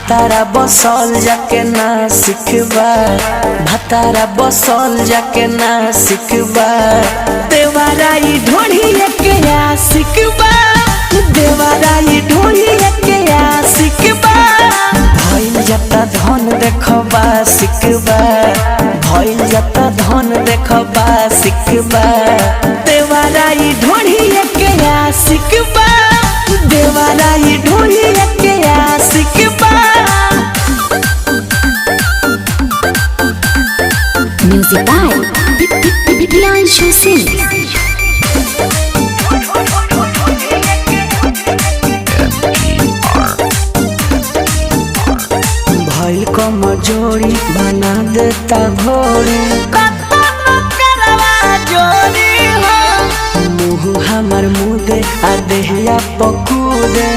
भतारा बसल जाके ना सिखबा, भतारा बसल जाके ना सिखबा, देवाराई ढोढ़िए के सिखबा, देवाराई ढोढ़िए के सिखबा, भइल जाता धन देखबा सिखबा, भइल जाता धन देखबा सिखबा, देवाराई ढोढ़िए के सिखबा, देवाराई ढोढ़िए के सिखबा। Music by Priyanshu Singh। भइल कमजोरी बना देता घोड़ी, मुँह हमार मुँह दे आ देहिया पकूदे।